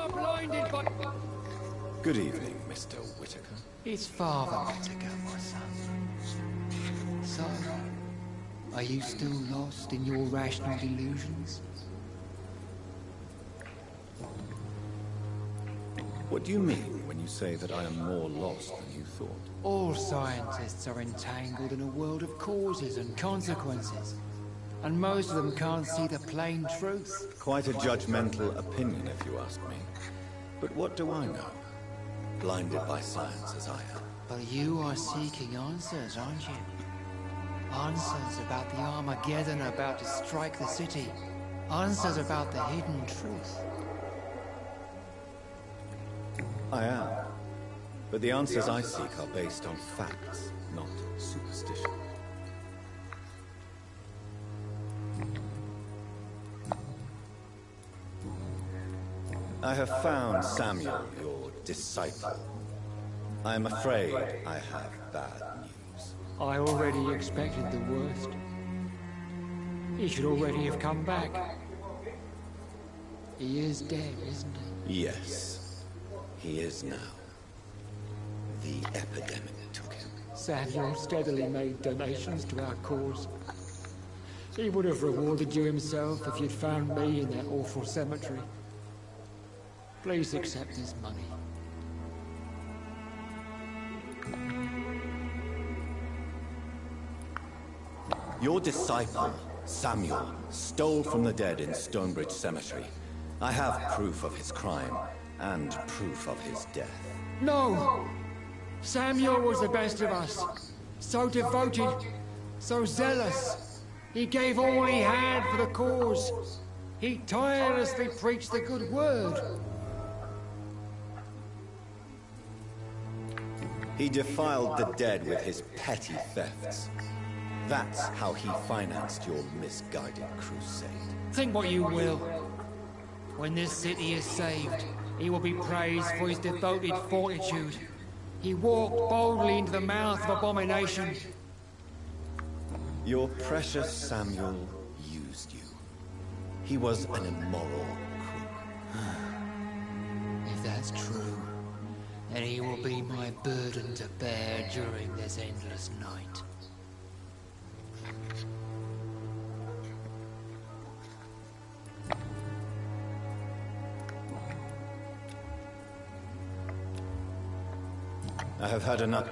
are blinded by... Good evening, Mr. Whitaker. It's Father Whitaker, my son. So, are you still lost in your rational delusions? What do you mean when you say that I am more lost than you thought? All scientists are entangled in a world of causes and consequences. And most of them can't see the plain truth. Quite a judgmental opinion, if you ask me. But what do I know? Blinded by science as I am. But you are seeking answers, aren't you? Answers about the Armageddon about to strike the city. Answers about the hidden truth. I am. But the answers I seek are based on facts, not superstition. I have found Samuel, your disciple. I am afraid I have bad news. I already expected the worst. He should already have come back. He is dead, isn't he? Yes, he is now. The epidemic took him. Samuel steadily made donations to our cause. He would have rewarded you himself if you'd found me in that awful cemetery. Please accept this money. Your disciple, Samuel, stole from the dead in Stonebridge Cemetery. I have proof of his crime, and proof of his death. No! Samuel was the best of us. So devoted, so zealous. He gave all he had for the cause. He tirelessly preached the good word. He defiled the dead with his petty thefts. That's how he financed your misguided crusade. Think what you will. When this city is saved, he will be praised for his devoted fortitude. He walked boldly into the mouth of abomination. Your precious Samuel used you. He was an immoral crook. If that's true, then he will be my burden to bear during this endless night. I have had enough.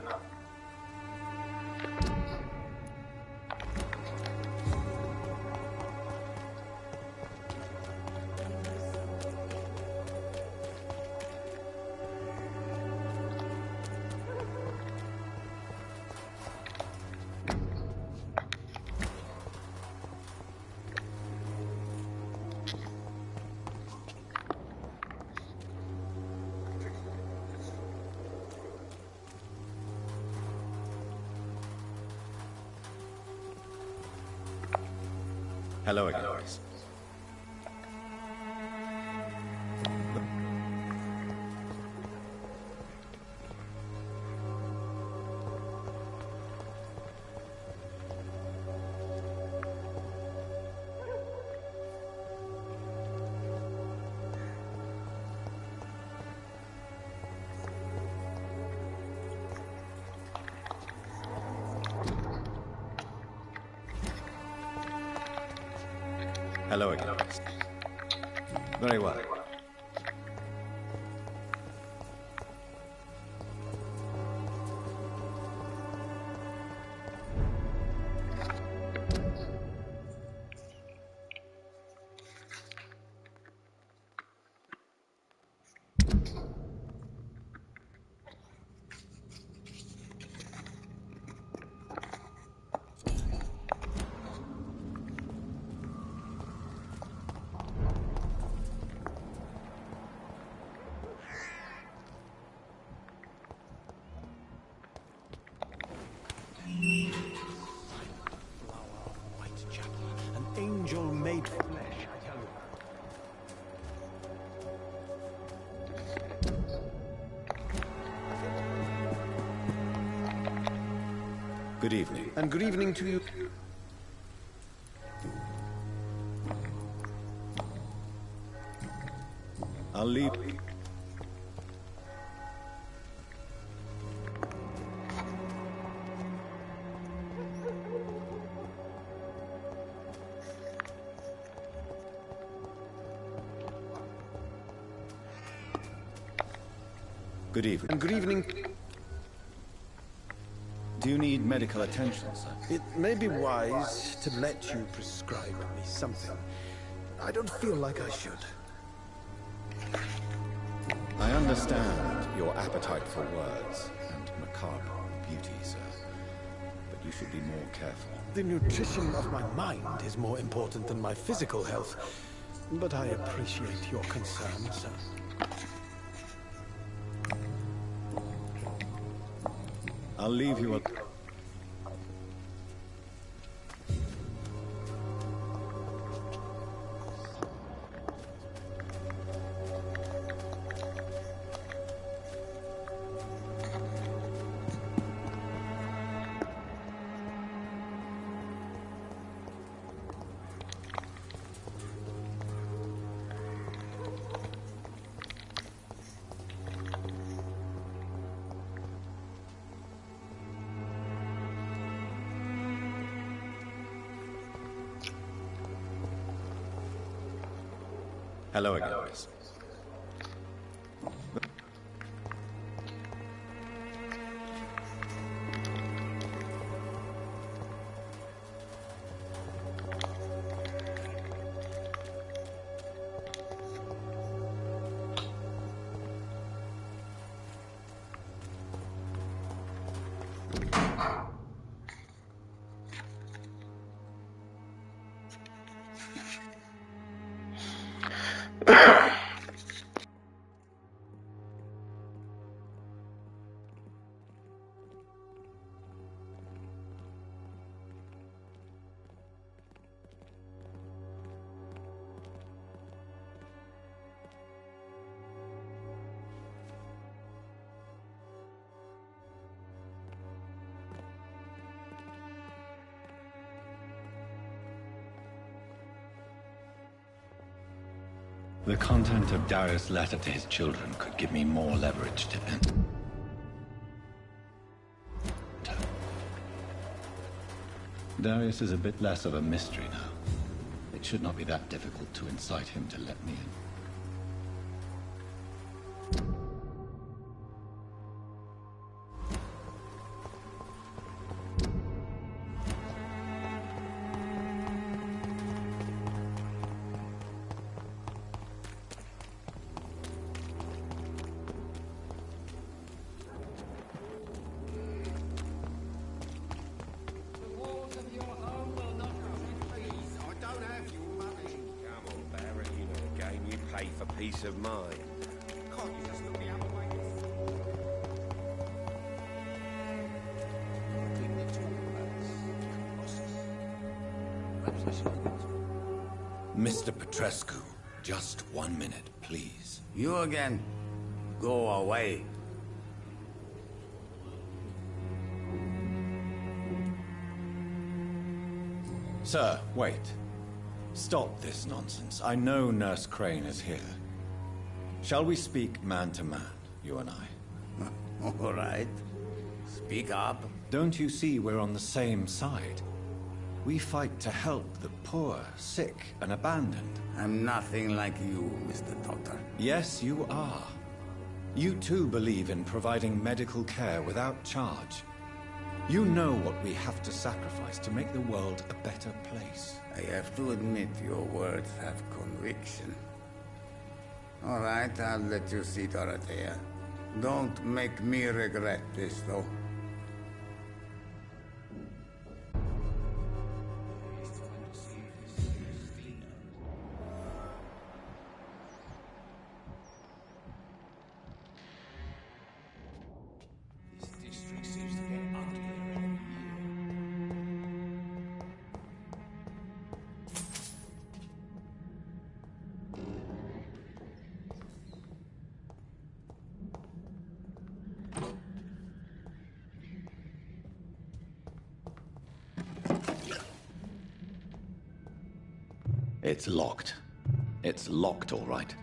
Hello again, guys. Hello again. Very well. Good evening. And good evening to you. I'll leave. Good evening. And good evening. Do you need medical attention, sir? It may be wise to let you prescribe me something. I don't feel like I should. I understand your appetite for words and macabre beauty, sir. But you should be more careful. The nutrition of my mind is more important than my physical health. But I appreciate your concern, sir. I'll leave you a... Hello again, miss. The content of Darius' letter to his children could give me more leverage to enter. Darius is a bit less of a mystery now. It should not be that difficult to incite him to let me in. For peace of mind. Can't you just look the other way? Mr. Petrescu, just 1 minute, please. You again? Go away. Sir, wait. Stop this nonsense. I know Nurse Crane is here. Shall we speak man to man, you and I? All right. Speak up. Don't you see we're on the same side? We fight to help the poor, sick, and abandoned. I'm nothing like you, Mr. Doctor. Yes, you are. You too believe in providing medical care without charge. You know what we have to sacrifice to make the world a better place. I have to admit your words have conviction. All right, I'll let you see, Dorothea. Don't make me regret this, though. It's locked. It's locked, all right.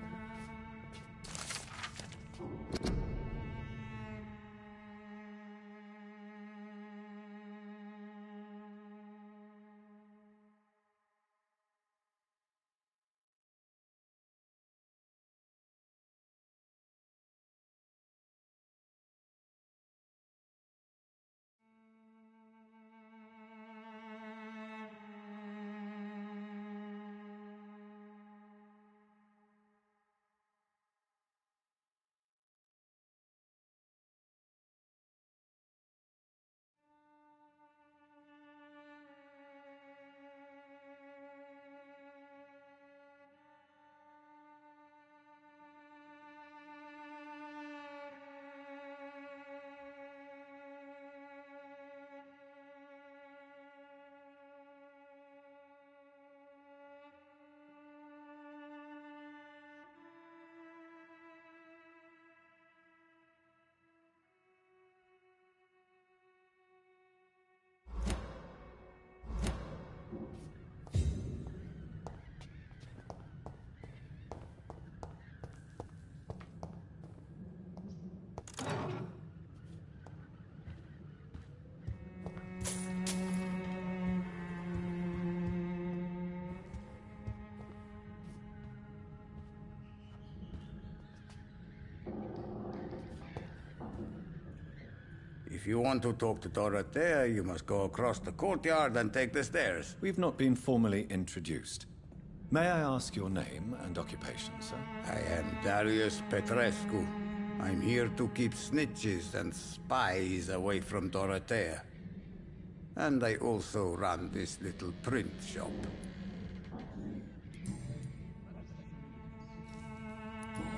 If you want to talk to Dorothea, you must go across the courtyard and take the stairs. We've not been formally introduced. May I ask your name and occupation, sir? I am Darius Petrescu. I'm here to keep snitches and spies away from Dorothea. And I also run this little print shop.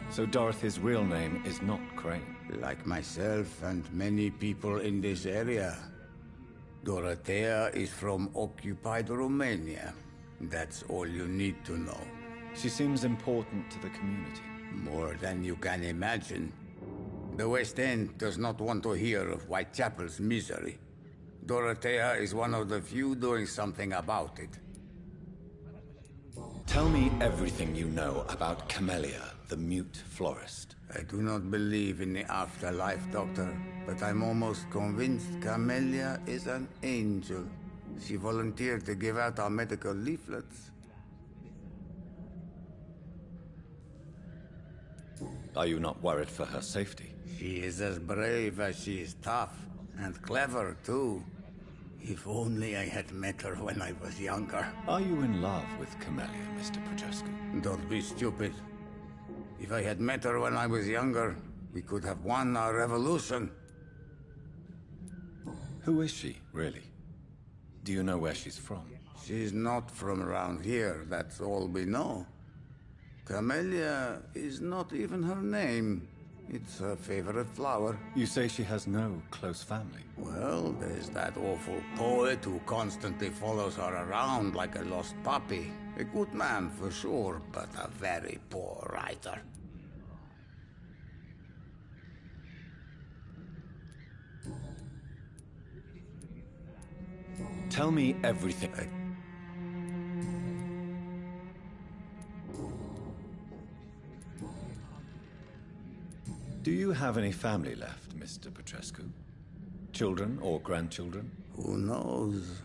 So Dorothy's real name is not Crane? Like myself and many people in this area, Dorothea is from occupied Romania. That's all you need to know. She seems important to the community. More than you can imagine. The West End does not want to hear of Whitechapel's misery. Dorothea is one of the few doing something about it. Tell me everything you know about Camellia, the mute florist. I do not believe in the afterlife, Doctor, but I'm almost convinced Camellia is an angel. She volunteered to give out our medical leaflets. Are you not worried for her safety? She is as brave as she is tough, and clever, too. If only I had met her when I was younger. Are you in love with Camellia, Mr. Petrescu? Don't be stupid. If I had met her when I was younger, we could have won our revolution. Who is she, really? Do you know where she's from? She's not from around here, that's all we know. Camellia is not even her name. It's her favorite flower. You say she has no close family? Well, there's that awful poet who constantly follows her around like a lost puppy. A good man for sure, but a very poor writer. Tell me everything. Do you have any family left, Mr. Petrescu? Children or grandchildren? Who knows?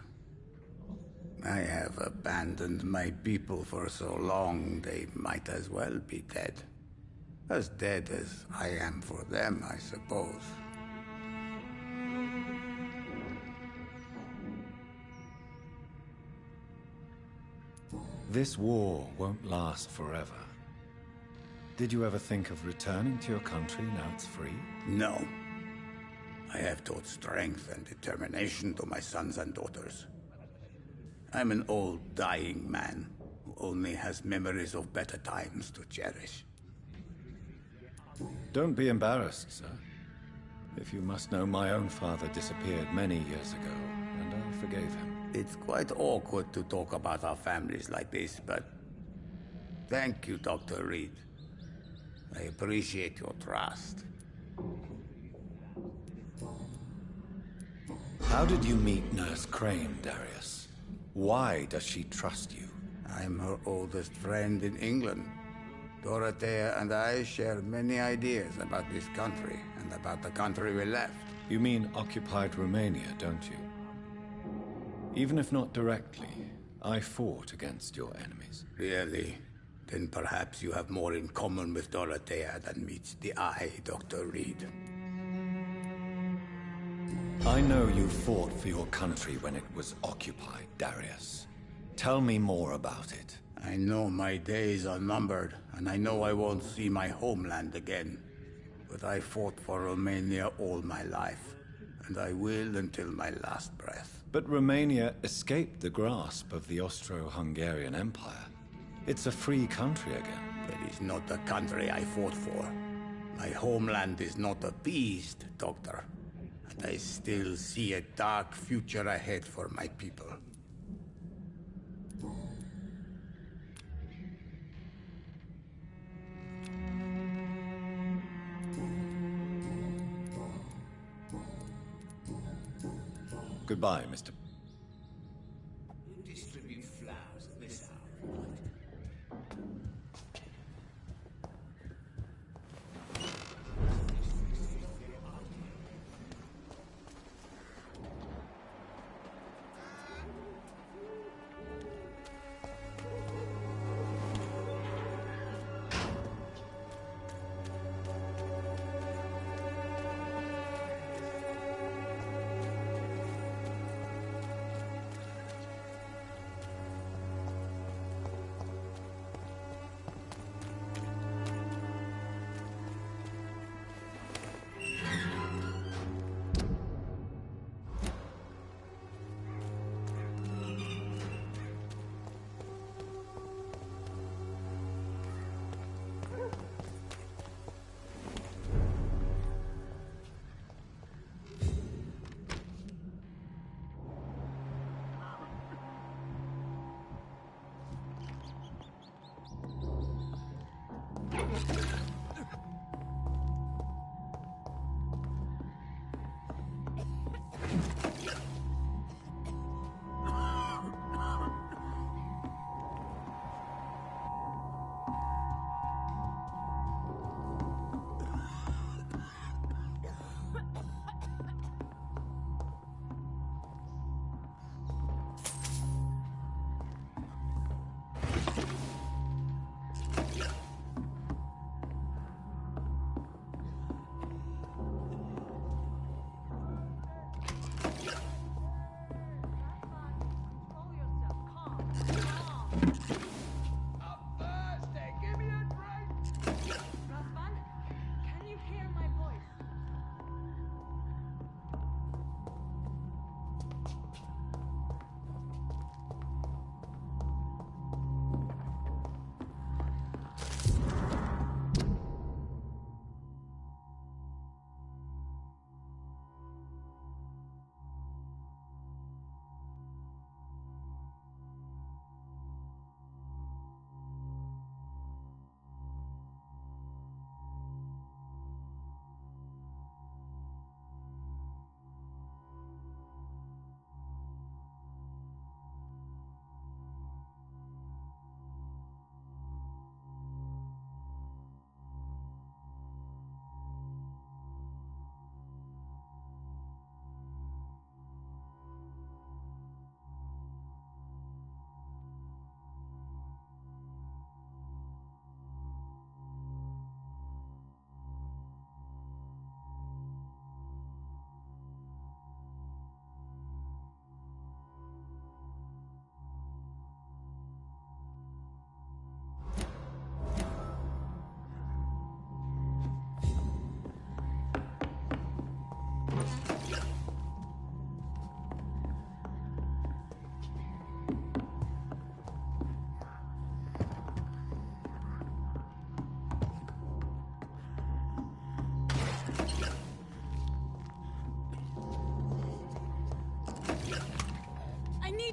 I have abandoned my people for so long, they might as well be dead. As dead as I am for them, I suppose. This war won't last forever. Did you ever think of returning to your country now it's free? No. I have taught strength and determination to my sons and daughters. I'm an old, dying man who only has memories of better times to cherish. Don't be embarrassed, sir. If you must know, my own father disappeared many years ago, and I forgave him. It's quite awkward to talk about our families like this, but thank you, Dr. Reed. I appreciate your trust. How did you meet Nurse Crane, Darius? Why does she trust you? I'm her oldest friend in England. Dorothea and I share many ideas about this country and about the country we left. You mean occupied Romania, don't you? Even if not directly, I fought against your enemies. Really? Then perhaps you have more in common with Dorothea than meets the eye, Dr. Reed. I know you fought for your country when it was occupied, Darius. Tell me more about it. I know my days are numbered, and I know I won't see my homeland again. But I fought for Romania all my life, and I will until my last breath. But Romania escaped the grasp of the Austro-Hungarian Empire. It's a free country again. That is not the country I fought for. My homeland is not appeased, Doctor. And I still see a dark future ahead for my people. Goodbye, Mr. Distribute flowers at this hour.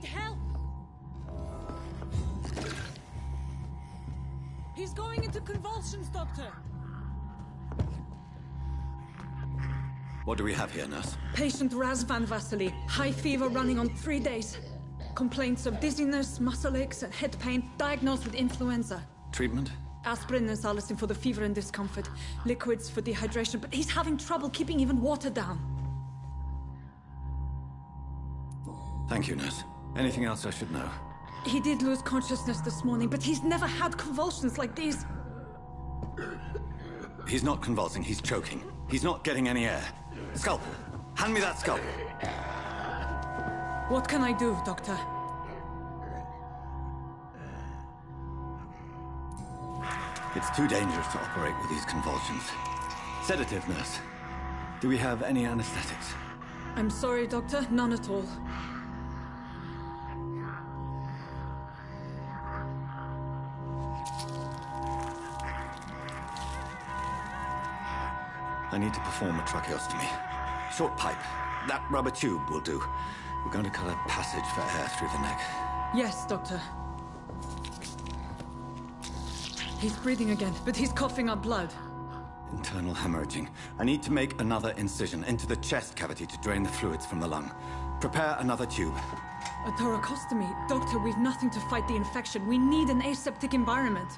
need help! He's going into convulsions, Doctor! What do we have here, nurse? Patient Razvan Vasily. High fever running on 3 days. Complaints of dizziness, muscle aches, and head pain. Diagnosed with influenza. Treatment? Aspirin and salicin for the fever and discomfort. Liquids for dehydration, but he's having trouble keeping even water down. Thank you, nurse. Anything else I should know? He did lose consciousness this morning, but he's never had convulsions like these. He's not convulsing, he's choking. He's not getting any air. Scalpel! Hand me that scalpel! What can I do, Doctor? It's too dangerous to operate with these convulsions. Sedative, nurse. Do we have any anesthetics? I'm sorry, Doctor. None at all. I need to perform a tracheostomy. Short pipe. That rubber tube will do. We're going to cut a passage for air through the neck. Yes, Doctor. He's breathing again, but he's coughing up blood. Internal hemorrhaging. I need to make another incision into the chest cavity to drain the fluids from the lung. Prepare another tube. A thoracostomy? Doctor, we've nothing to fight the infection. We need an aseptic environment.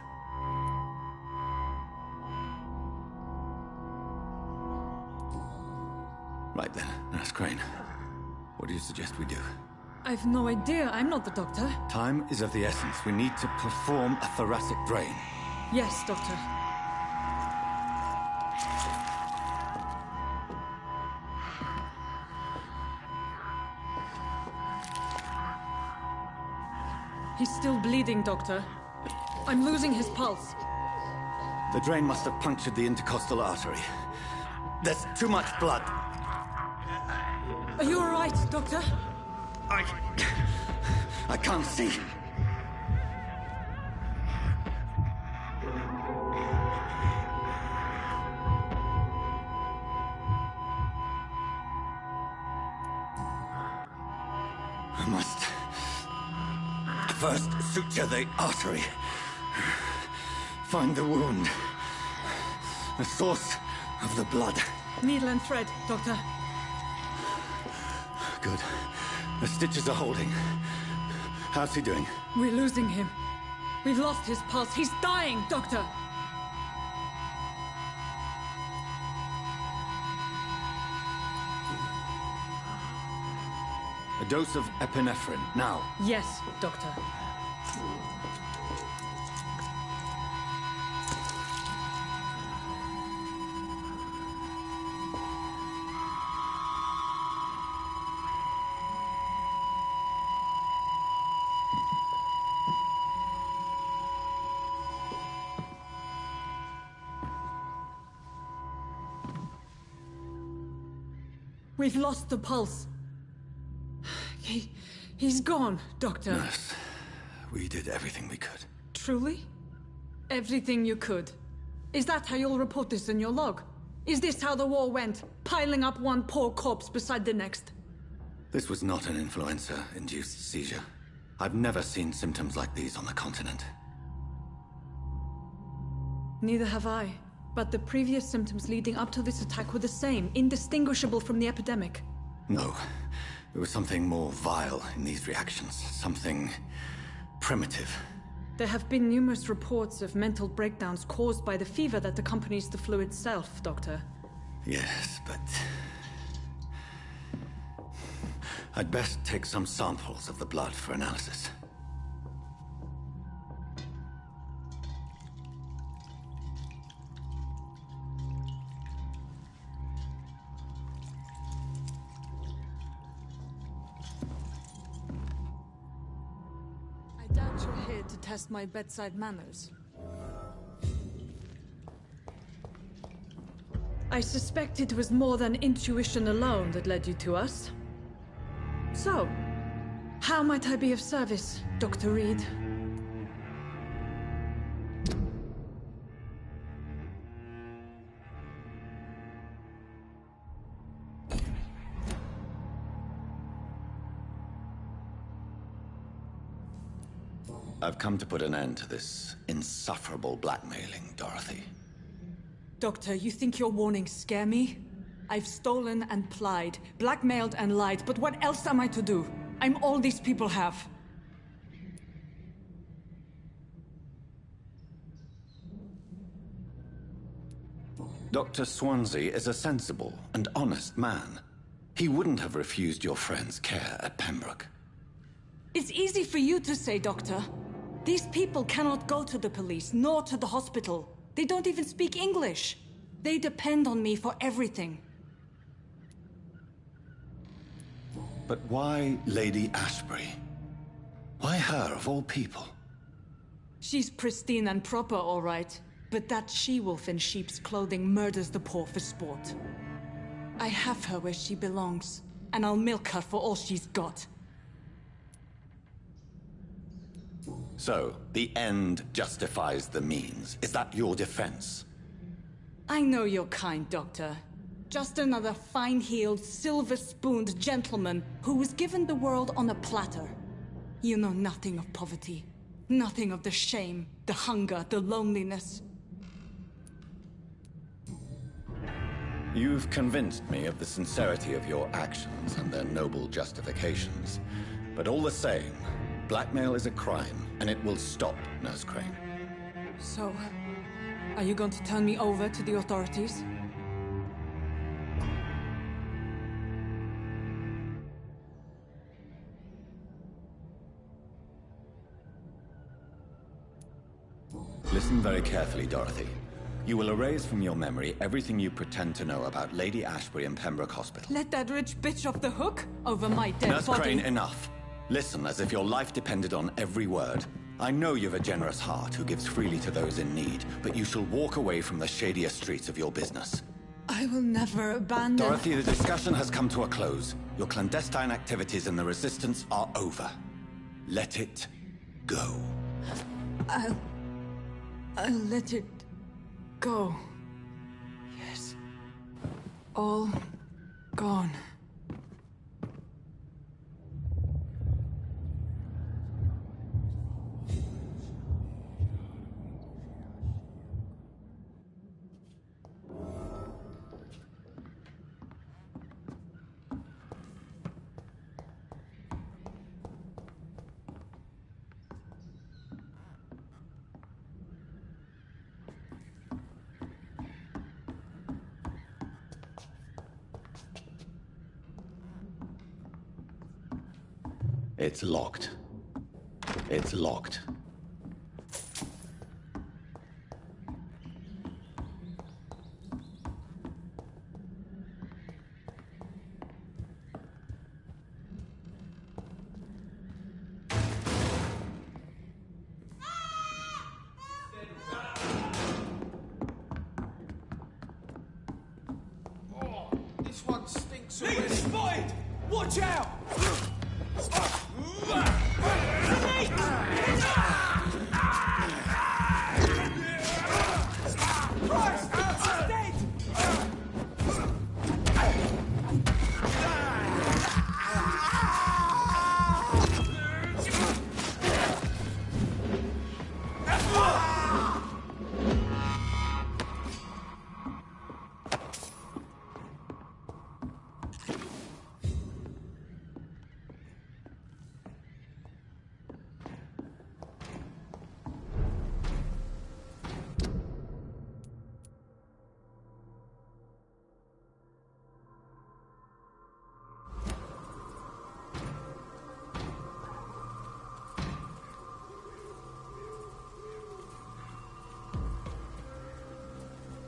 Right then, Nurse Crane. What do you suggest we do? I've no idea. I'm not the doctor. Time is of the essence. We need to perform a thoracic drain. Yes, Doctor. He's still bleeding, Doctor. I'm losing his pulse. The drain must have punctured the intercostal artery. There's too much blood. Are you all right, Doctor? I can't see. I must first suture the artery. Find the wound. The source of the blood. Needle and thread, Doctor. Good. The stitches are holding. How's he doing? We're losing him. We've lost his pulse. He's dying, Doctor! A dose of epinephrine, now. Yes, Doctor. We've lost the pulse. He's gone, Doctor. Nurse, we did everything we could. Truly? Everything you could. Is that how you'll report this in your log? Is this how the war went? Piling up one poor corpse beside the next? This was not an influenza-induced seizure. I've never seen symptoms like these on the continent. Neither have I. But the previous symptoms leading up to this attack were the same, indistinguishable from the epidemic. No. There was something more vile in these reactions. Something primitive. There have been numerous reports of mental breakdowns caused by the fever that accompanies the flu itself, Doctor. Yes, but... I'd best take some samples of the blood for analysis. I doubt you're here to test my bedside manners. I suspect it was more than intuition alone that led you to us. So, how might I be of service, Dr. Reed? I've come to put an end to this insufferable blackmailing, Dorothy. Doctor, you think your warnings scare me? I've stolen and plied, blackmailed and lied, but what else am I to do? I'm all these people have. Dr. Swansea is a sensible and honest man. He wouldn't have refused your friend's care at Pembroke. It's easy for you to say, Doctor. These people cannot go to the police, nor to the hospital. They don't even speak English. They depend on me for everything. But why Lady Ashbury? Why her, of all people? She's pristine and proper, all right. But that she-wolf in sheep's clothing murders the poor for sport. I have her where she belongs, and I'll milk her for all she's got. So, the end justifies the means. Is that your defense? I know you're kind, Doctor. Just another fine-heeled, silver-spooned gentleman who was given the world on a platter. You know nothing of poverty. Nothing of the shame, the hunger, the loneliness. You've convinced me of the sincerity of your actions and their noble justifications. But all the same, blackmail is a crime, and it will stop, Nurse Crane. So, are you going to turn me over to the authorities? Listen very carefully, Dorothy. You will erase from your memory everything you pretend to know about Lady Ashbury and Pembroke Hospital. Let that rich bitch off the hook over my dead Nurse body. Crane, enough. Listen as if your life depended on every word. I know you've a generous heart who gives freely to those in need, but you shall walk away from the shadier streets of your business. I will never abandon... Dorothy, the discussion has come to a close. Your clandestine activities in the Resistance are over. Let it go. I'll let it go. Yes. All gone. It's locked. It's locked. This one stinks already. Spotted! Watch out!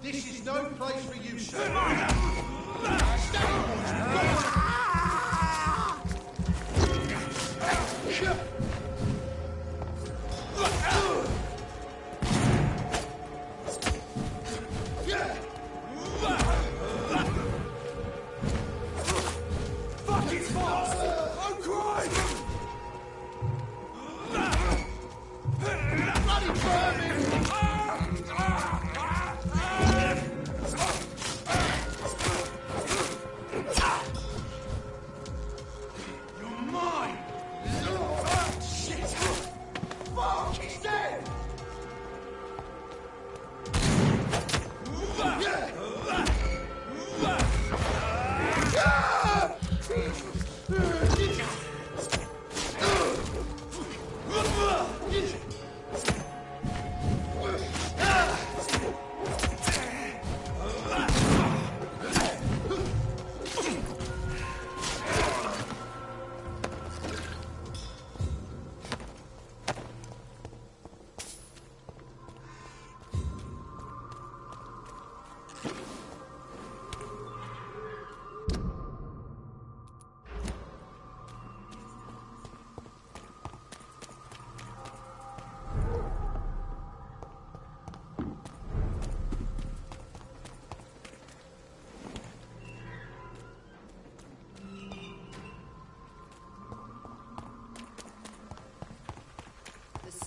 This is no place for you, sir.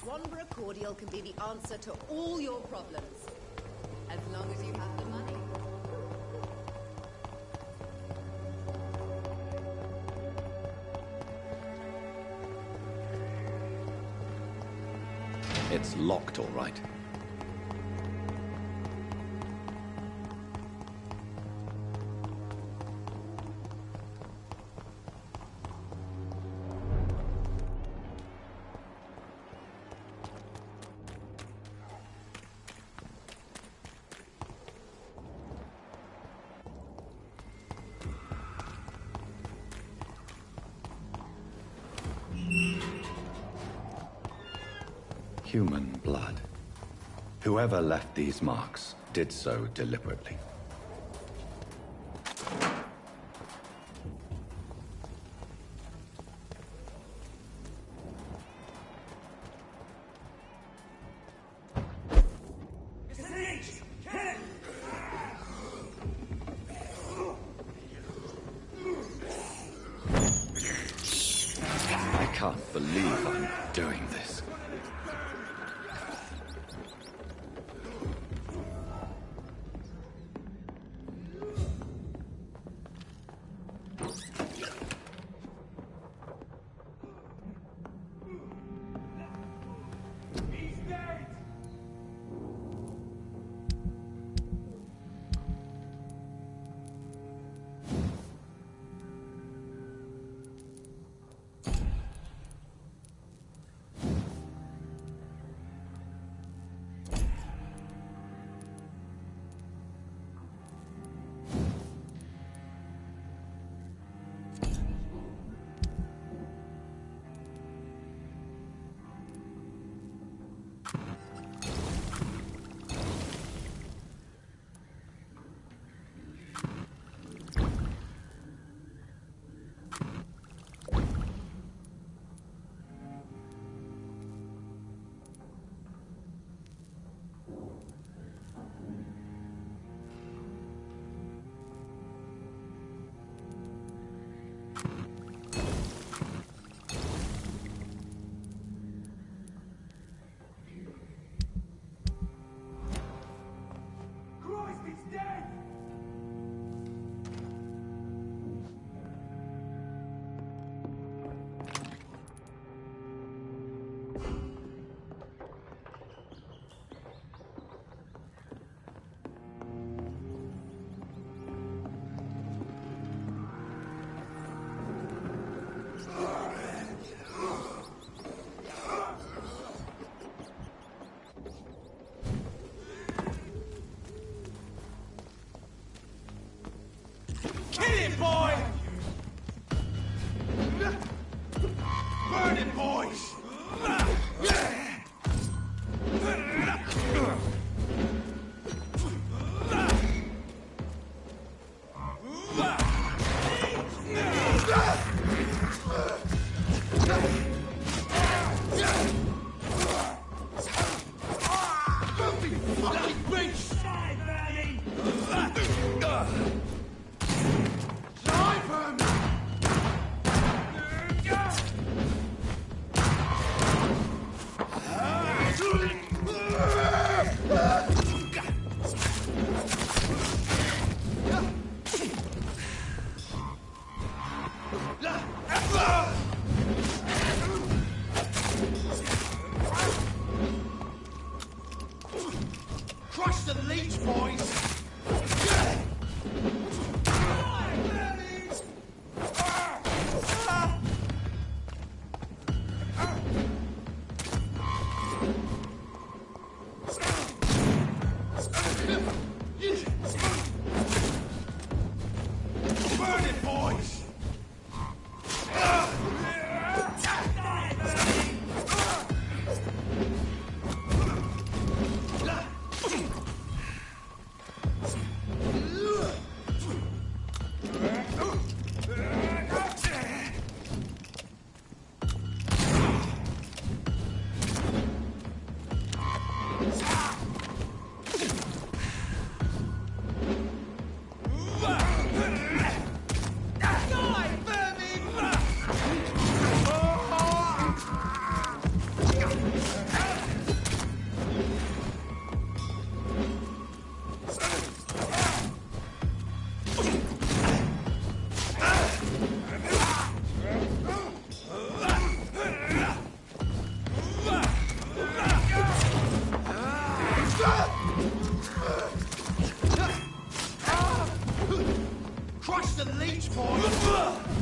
Swanborough cordial can be the answer to all your problems. As long as you have the money. It's locked, all right. Human blood. Whoever left these marks did so deliberately. I can't believe I'm doing this. Crush the leech, boys! Burn it, boys! Crush the leech, boys!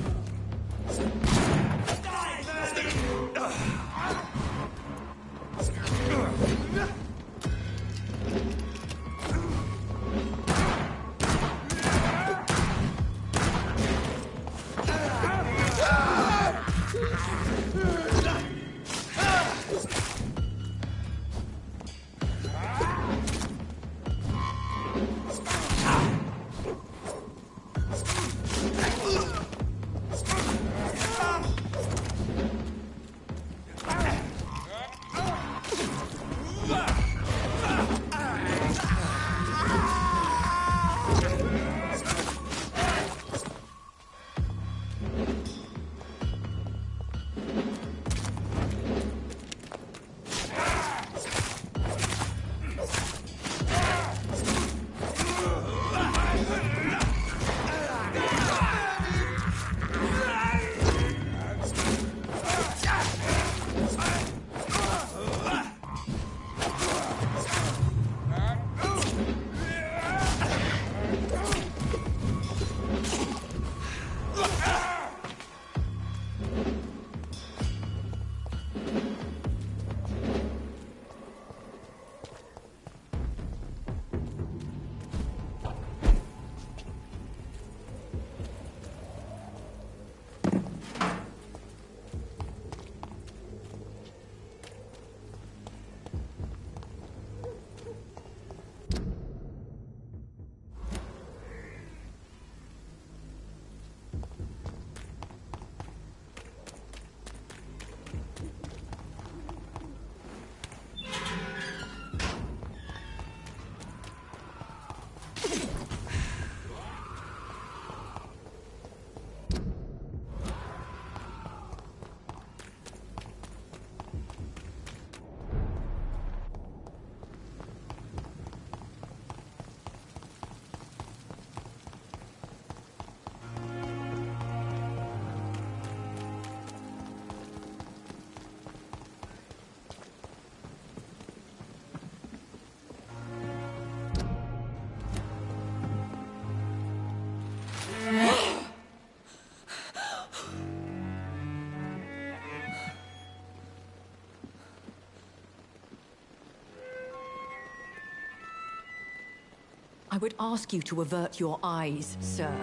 I would ask you to avert your eyes, sir.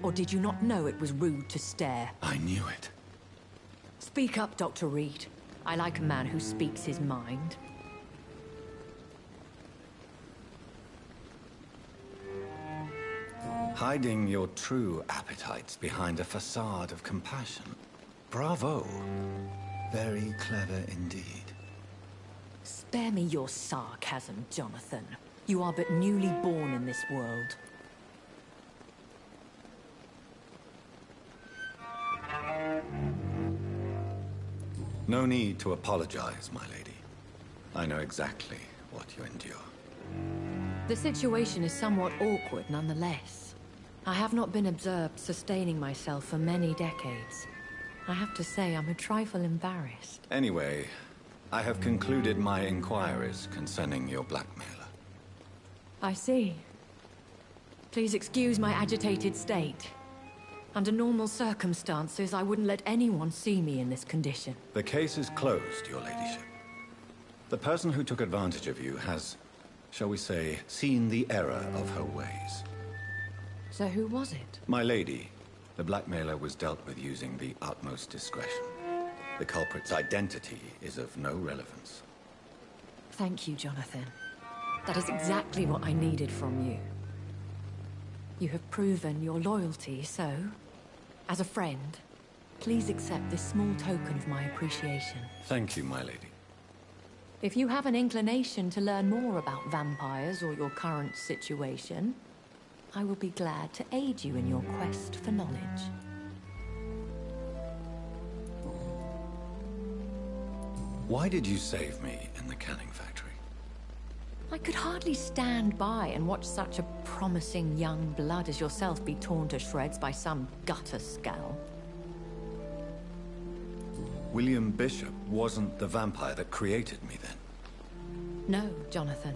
Or did you not know it was rude to stare? I knew it. Speak up, Dr. Reed. I like a man who speaks his mind. Hiding your true appetites behind a facade of compassion. Bravo. Very clever indeed. Spare me your sarcasm, Jonathan. You are but newly born in this world. No need to apologize, my lady. I know exactly what you endure. The situation is somewhat awkward nonetheless. I have not been observed sustaining myself for many decades. I have to say I'm a trifle embarrassed. Anyway, I have concluded my inquiries concerning your blackmailer. I see. Please excuse my agitated state. Under normal circumstances, I wouldn't let anyone see me in this condition. The case is closed, your ladyship. The person who took advantage of you has, shall we say, seen the error of her ways. So who was it? My lady, the blackmailer was dealt with using the utmost discretion. The culprit's identity is of no relevance. Thank you, Jonathan. That is exactly what I needed from you. You have proven your loyalty, so, as a friend, please accept this small token of my appreciation. Thank you, my lady. If you have an inclination to learn more about vampires or your current situation, I will be glad to aid you in your quest for knowledge. Why did you save me in the canning factory? I could hardly stand by and watch such a promising young blood as yourself be torn to shreds by some gutter scowl. William Bishop wasn't the vampire that created me then? No, Jonathan.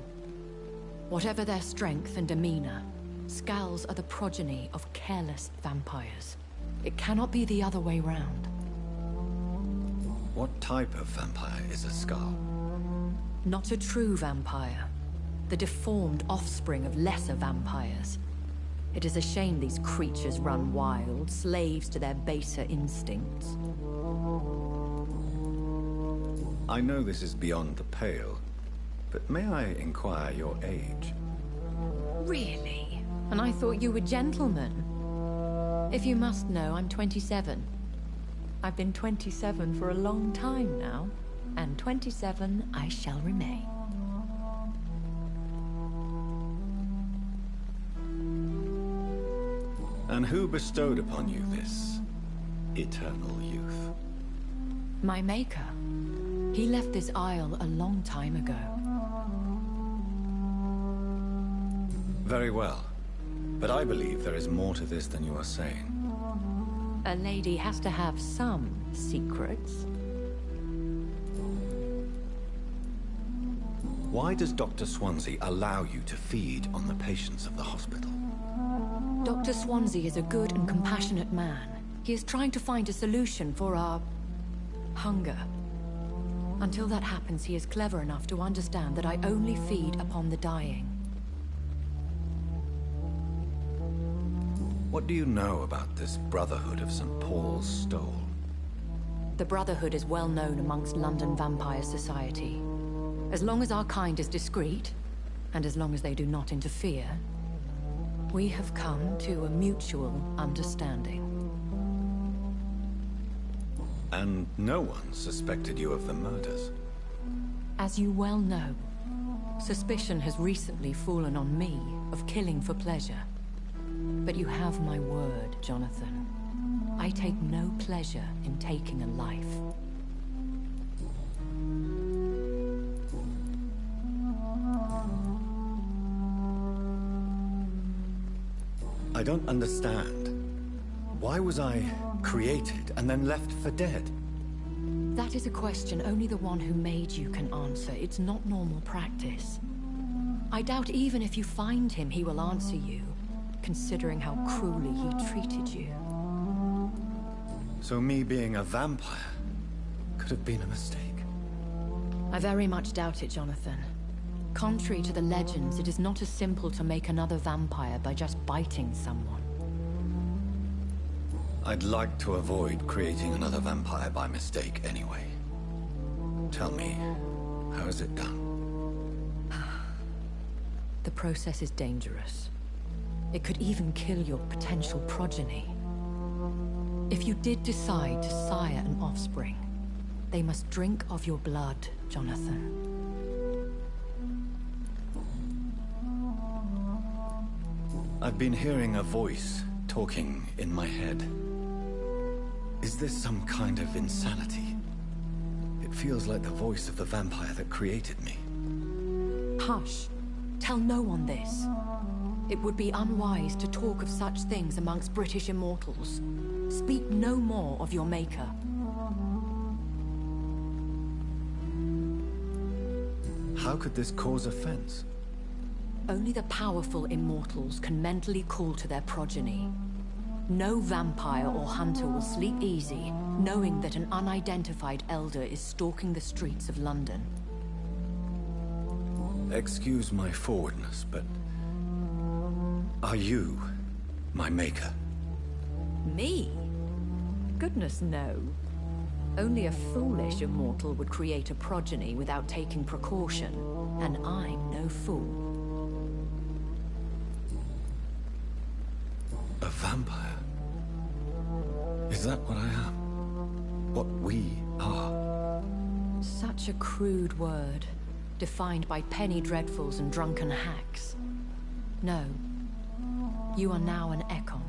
Whatever their strength and demeanor, Scowls are the progeny of careless vampires. It cannot be the other way round. What type of vampire is a Scowl? Not a true vampire. The deformed offspring of lesser vampires. It is a shame these creatures run wild, slaves to their baser instincts. I know this is beyond the pale, but may I inquire your age? Really? And I thought you were gentlemen. If you must know, I'm 27. I've been 27 for a long time now, and 27 I shall remain. And who bestowed upon you this eternal youth? My maker. He left this isle a long time ago. Very well. But I believe there is more to this than you are saying. A lady has to have some secrets. Why does Dr. Swansea allow you to feed on the patients of the hospital? Dr. Swansea is a good and compassionate man. He is trying to find a solution for our hunger. Until that happens, he is clever enough to understand that I only feed upon the dying. What do you know about this Brotherhood of St. Paul's Stole? The Brotherhood is well known amongst London vampire society. As long as our kind is discreet, and as long as they do not interfere, we have come to a mutual understanding. And no one suspected you of the murders? As you well know, suspicion has recently fallen on me of killing for pleasure. But you have my word, Jonathan. I take no pleasure in taking a life. I don't understand. Why was I created and then left for dead? That is a question only the one who made you can answer. It's not normal practice. I doubt even if you find him, he will answer you, considering how cruelly he treated you. So me being a vampire could have been a mistake? I very much doubt it, Jonathan. Contrary to the legends, it is not as simple to make another vampire by just biting someone. I'd like to avoid creating another vampire by mistake anyway. Tell me, how is it done? The process is dangerous. It could even kill your potential progeny. If you did decide to sire an offspring, they must drink of your blood, Jonathan. I've been hearing a voice talking in my head. Is this some kind of insanity? It feels like the voice of the vampire that created me. Hush. Tell no one this. It would be unwise to talk of such things amongst British immortals. Speak no more of your maker. How could this cause offense? Only the powerful immortals can mentally call to their progeny. No vampire or hunter will sleep easy, knowing that an unidentified elder is stalking the streets of London. Excuse my forwardness, but... are you my maker? Me? Goodness, no. Only a foolish immortal would create a progeny without taking precaution, and I'm no fool. A vampire? Is that what I am? What we are? Such a crude word, defined by penny dreadfuls and drunken hacks. No. You are now an Ekon,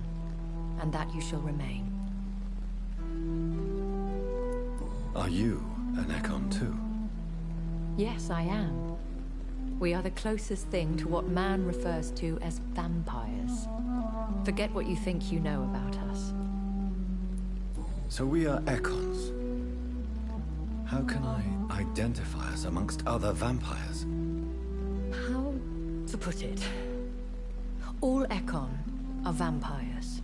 and that you shall remain. Are you an Ekon too? Yes, I am. We are the closest thing to what man refers to as vampires. Forget what you think you know about us. So we are Ekons. How can I identify us amongst other vampires? How to put it? All Ekon are vampires.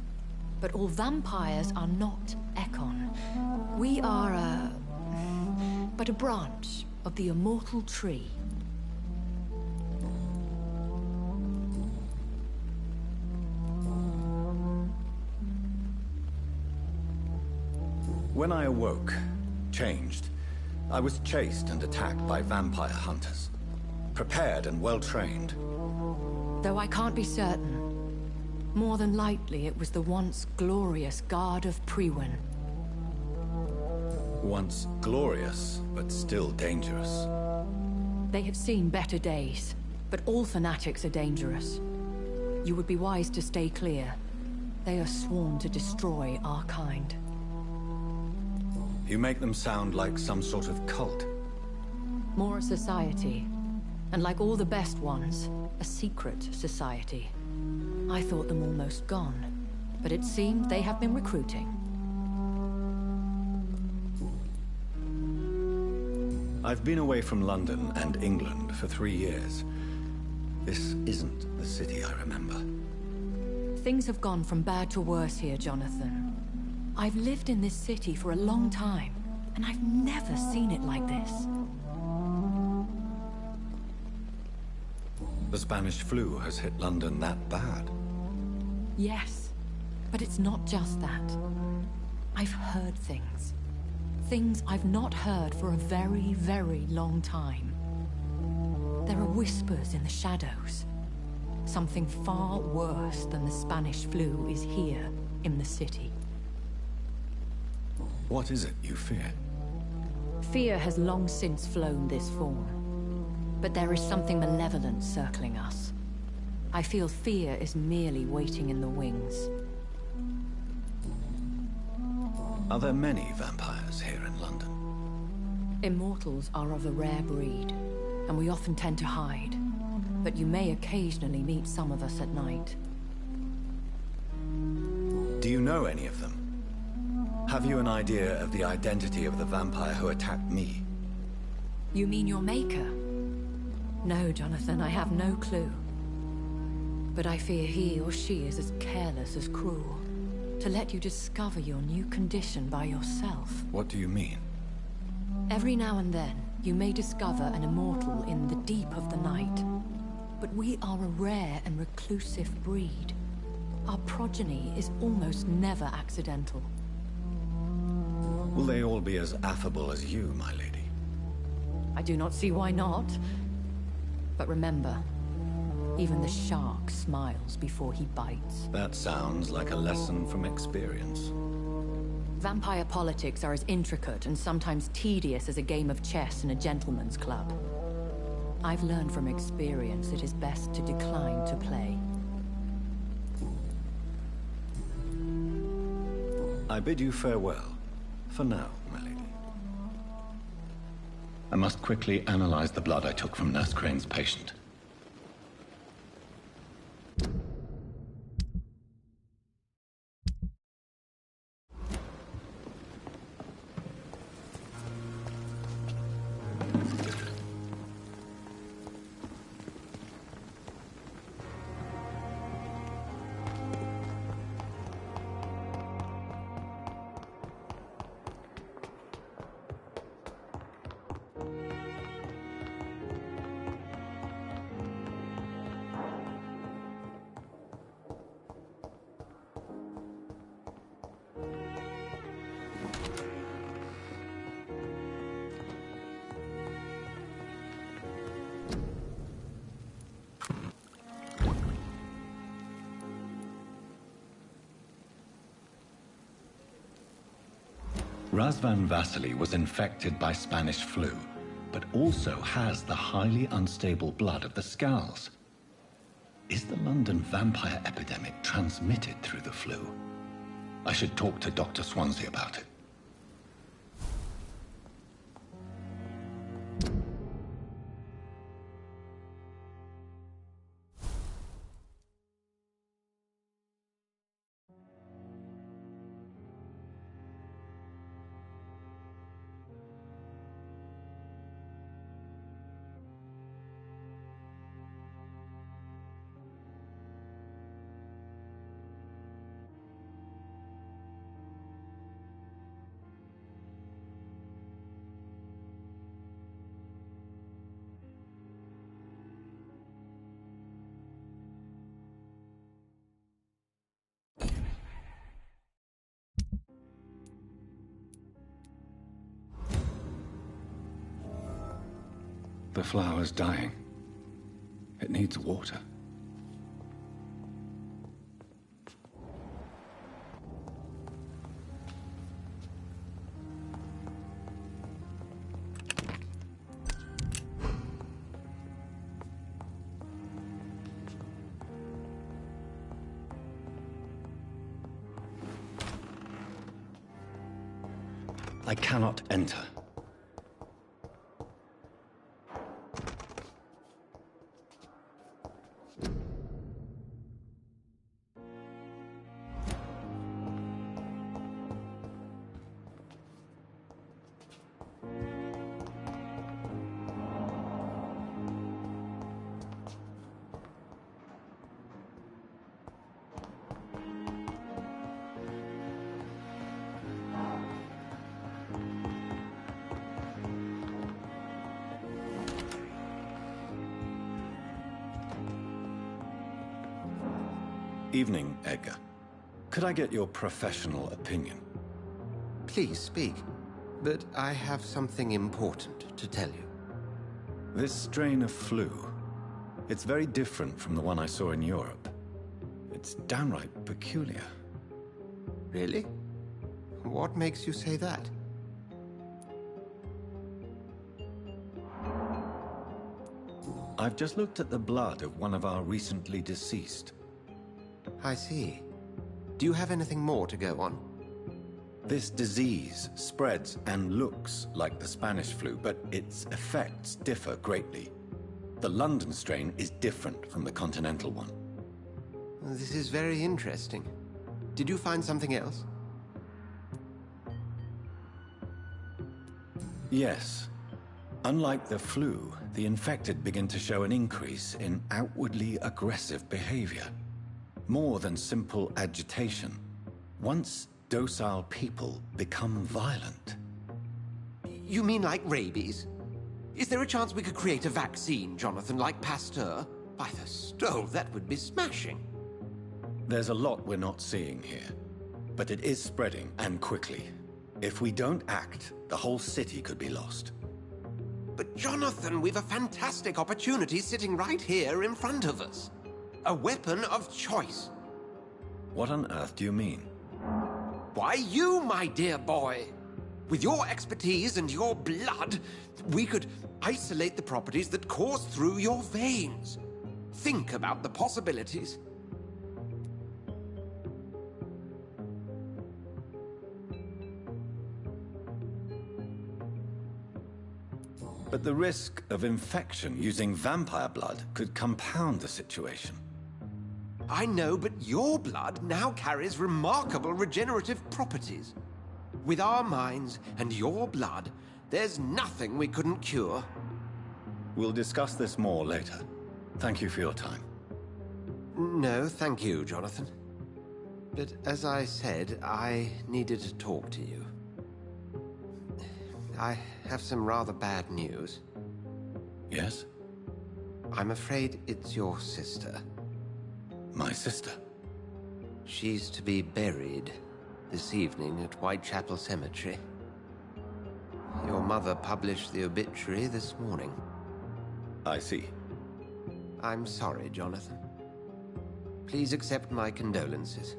But all vampires are not Ekon. We are but a branch of the immortal tree. When I awoke, changed, I was chased and attacked by vampire hunters. Prepared and well-trained. Though I can't be certain. More than likely, it was the once glorious Guard of Priwen. Once glorious, but still dangerous. They have seen better days, but all fanatics are dangerous. You would be wise to stay clear. They are sworn to destroy our kind. You make them sound like some sort of cult. More a society. And like all the best ones, a secret society. I thought them almost gone, but it seemed they have been recruiting. I've been away from London and England for 3 years. This isn't the city I remember. Things have gone from bad to worse here, Jonathan. I've lived in this city for a long time, and I've never seen it like this. The Spanish flu has hit London that bad. Yes, but it's not just that. I've heard things. Things I've not heard for a very, very long time. There are whispers in the shadows. Something far worse than the Spanish flu is here in the city. What is it you fear? Fear has long since flown this form. But there is something malevolent circling us. I feel fear is merely waiting in the wings. Are there many vampires here in London? Immortals are of a rare breed, and we often tend to hide. But you may occasionally meet some of us at night. Do you know any of them? Have you an idea of the identity of the vampire who attacked me? You mean your maker? No, Jonathan, I have no clue. But I fear he or she is as careless as cruel. To let you discover your new condition by yourself. What do you mean? Every now and then, you may discover an immortal in the deep of the night. But we are a rare and reclusive breed. Our progeny is almost never accidental. Will they all be as affable as you, my lady? I do not see why not. But remember, even the shark smiles before he bites. That sounds like a lesson from experience. Vampire politics are as intricate and sometimes tedious as a game of chess in a gentleman's club. I've learned from experience it is best to decline to play. I bid you farewell. For now, my lady. I must quickly analyze the blood I took from Nurse Crane's patient. Razvan Vasily was infected by Spanish flu, but also has the highly unstable blood of the Scowls. Is the London vampire epidemic transmitted through the flu? I should talk to Dr. Swansea about it. The flower's dying. It needs water. I cannot enter. Evening, Edgar. Could I get your professional opinion? Please speak, but I have something important to tell you. This strain of flu, it's very different from the one I saw in Europe. It's downright peculiar. Really? What makes you say that? I've just looked at the blood of one of our recently deceased. I see. Do you have anything more to go on? This disease spreads and looks like the Spanish flu, but its effects differ greatly. The London strain is different from the continental one. This is very interesting. Did you find something else? Yes. Unlike the flu, the infected begin to show an increase in outwardly aggressive behavior. More than simple agitation. Once docile people become violent. You mean like rabies? Is there a chance we could create a vaccine, Jonathan, like Pasteur? By the stove, that would be smashing. There's a lot we're not seeing here, but it is spreading, and quickly. If we don't act, the whole city could be lost. But Jonathan, we've a fantastic opportunity sitting right here in front of us. A weapon of choice. What on earth do you mean? Why, you, my dear boy. With your expertise and your blood, we could isolate the properties that course through your veins. Think about the possibilities. But the risk of infection using vampire blood could compound the situation. I know, but your blood now carries remarkable regenerative properties. With our minds and your blood, there's nothing we couldn't cure. We'll discuss this more later. Thank you for your time. No, thank you, Jonathan. But as I said, I needed to talk to you. I have some rather bad news. Yes? I'm afraid it's your sister. My sister? She's to be buried this evening at Whitechapel Cemetery. Your mother published the obituary this morning. I see. I'm sorry, Jonathan. Please accept my condolences.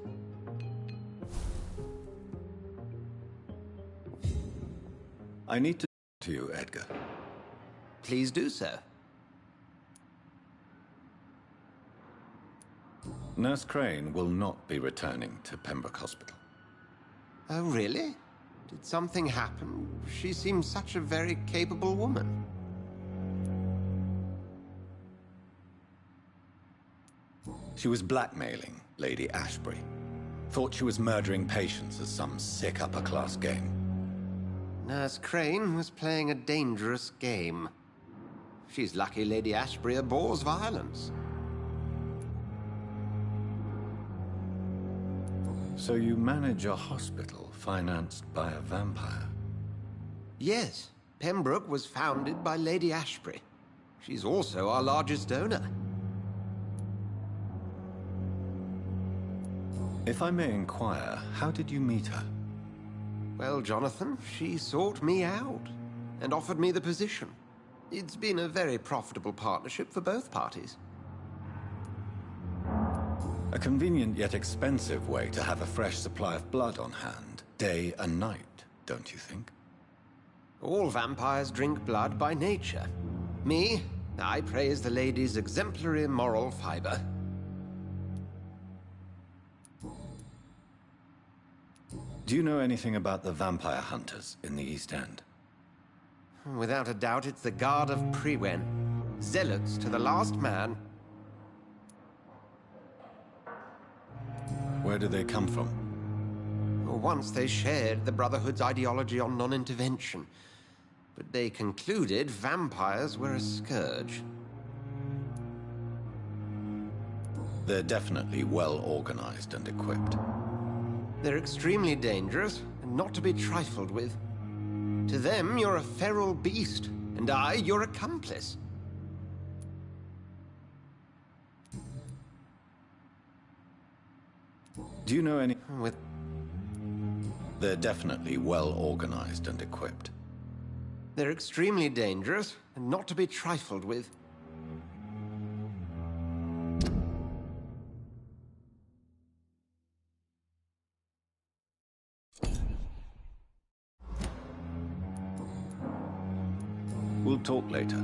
I need to talk to you, Edgar. Please do so. Nurse Crane will not be returning to Pembroke Hospital. Oh, really? Did something happen? She seems such a very capable woman. She was blackmailing Lady Ashbury. Thought she was murdering patients as some sick upper-class game. Nurse Crane was playing a dangerous game. She's lucky Lady Ashbury abhors violence. So you manage a hospital financed by a vampire? Yes. Pembroke was founded by Lady Ashbury. She's also our largest donor. If I may inquire, how did you meet her? Well, Jonathan, she sought me out and offered me the position. It's been a very profitable partnership for both parties. A convenient yet expensive way to have a fresh supply of blood on hand, day and night, don't you think? All vampires drink blood by nature. Me, I praise the lady's exemplary moral fiber. Do you know anything about the vampire hunters in the East End? Without a doubt, it's the Guard of Prewen. Zealots to the last man. Where do they come from? Once they shared the Brotherhood's ideology on non-intervention, but they concluded vampires were a scourge. They're definitely well organized and equipped. They're extremely dangerous and not to be trifled with. To them, you're a feral beast, and I, your accomplice. Do you know any... With... They're definitely well organized and equipped. They're extremely dangerous and not to be trifled with. We'll talk later.